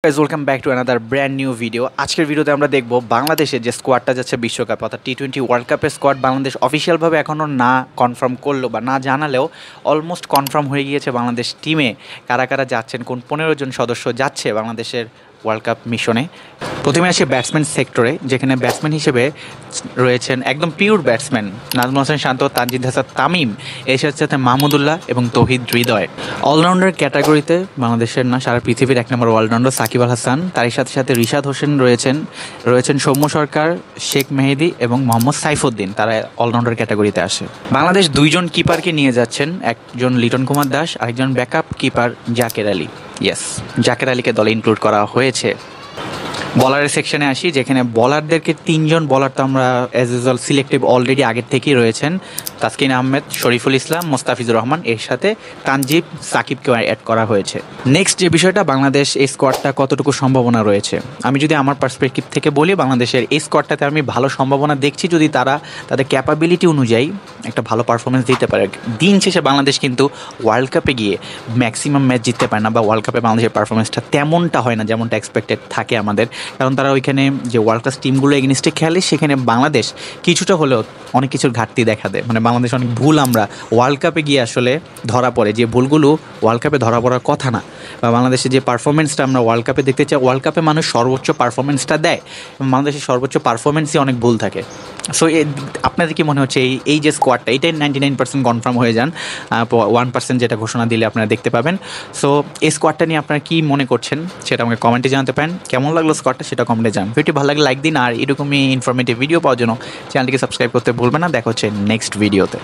Guys welcome back to another brand new video. আজকের ভিডিওতে আমরা দেখব বাংলাদেশের যে স্কোয়াডটা যাচ্ছে বিশ্বকাপ অর্থাৎ টি-20 ওয়ার্ল্ড কাপের স্কোয়াড বাংলাদেশ অফিসিয়ালভাবে এখনও না কনফার্ম করলো বা না জানালেও অলমোস্ট কনফার্ম হয়ে গিয়েছে বাংলাদেশ টিমে কারা কারা যাচ্ছেন, কোন 15 জন সদস্য যাচ্ছে বাংলাদেশের ওয়ার্ল্ড কাপ মিশনে। প্রথমে আসে ব্যাটসম্যান সেক্টরে, যেখানে ব্যাটসম্যান হিসেবে রয়েছেন একদম পিওর ব্যাটসম্যান নাজমুল হোসেন শান্ত, তানজিদ হাসান তামিম, এর সাথে মাহমুদুল্লাহ এবং তৌহিদ হৃদয়। অলরাউন্ডার ক্যাটাগরিতে বাংলাদেশের না সারা পৃথিবীর 1 নম্বর অলরাউন্ডার সাকিব আল হাসান, তারই সাথে সাথে রিশাদ হোসেন রয়েছেন সৌম্য সরকার, শেখ মেহেদি এবং মোহাম্মদ সাইফুদ্দিন, তারা অলরাউন্ডার ক্যাটাগরিতে আসে। বাংলাদেশ 2 জন কিপারকে নিয়ে যাচ্ছেন, একজন লিটন কুমার দাস, আরেকজন backup keeper Jaker Ali. Yes, Jaker আলীকে দলে ইনক্লুড করা হয়েছে। বলারের সেকশনে আসি, যেখানে বলারদেরকে 3 জন বলার তো আমরা অ্যাজ ইউজুয়াল সিলেক্টিভ অলরেডি আগের থেকেই রয়েছেন, তাসকিন আহমেদ, শরীফুল ইসলাম, মোস্তাফিজুর রহমান, এর সাথে তানজিব সাকিবকেও অ্যাড করা হয়েছে। নেক্সট যে বিষয়টা, বাংলাদেশ এই স্কোয়াডটা কতটুকু সম্ভাবনা রয়েছে, আমি যদি আমার পার্সপেক্টিভ থেকে বলি, বাংলাদেশের এই স্কোয়াডটাতে আমি ভালো সম্ভাবনা দেখছি যদি তারা তাদের ক্যাপাবিলিটি অনুযায়ী একটা ভালো পারফরমেন্স দিতে পারে। দিন শেষে বাংলাদেশ কিন্তু ওয়ার্ল্ড কাপে গিয়ে ম্যাক্সিমাম ম্যাচ জিততে পারে না, বা ওয়ার্ল্ড কাপে বাংলাদেশের পারফরমেন্সটা তেমনটা হয় না যেমনটা এক্সপেক্টেড থাকে আমাদের, কারণ তারা ওইখানে যে ওয়ার্ল্ড ক্লাস টিমগুলো এগেনিস্টে খেলে সেখানে বাংলাদেশ কিছুটা হলেও অনেক কিছুর ঘাটতি দেখা দেয়। মানে বাংলাদেশ অনেক ভুল আমরা ওয়ার্ল্ড কাপে গিয়ে আসলে ধরা পড়ে, যে ভুলগুলো ওয়ার্ল্ড কাপে ধরা পড়ার কথা না, বা বাংলাদেশের যে পারফরমেন্সটা আমরা ওয়ার্ল্ড কাপে দেখতে চাই, ওয়ার্ল্ড কাপে মানুষ সর্বোচ্চ পারফরমেন্সটা দেয়, বাংলাদেশের সর্বোচ্চ পারফরমেন্সই অনেক ভুল থাকে। সো আপনাদের কি মনে হচ্ছে এই যে স্কোয়াডটা, এটাই 99% কনফার্ম হয়ে যান, 1% যেটা ঘোষণা দিলে আপনারা দেখতে পাবেন। সো এই স্কোয়াডটা নিয়ে আপনারা কী মনে করছেন সেটা আমাকে কমেন্টে জানাতে পারেন। কেমন লাগলো স্কোয়াডটা সেটা কমেন্টে জানান। ভিডিওটি ভালো লাগলে লাইক দিন, আর এরকমই ইনফরমেটিভ ভিডিও পাওয়ার জন্য চ্যানেলটিকে সাবস্ক্রাইব করতে ভুলবেন না। দেখা হচ্ছে নেক্সট ভিডিওতে।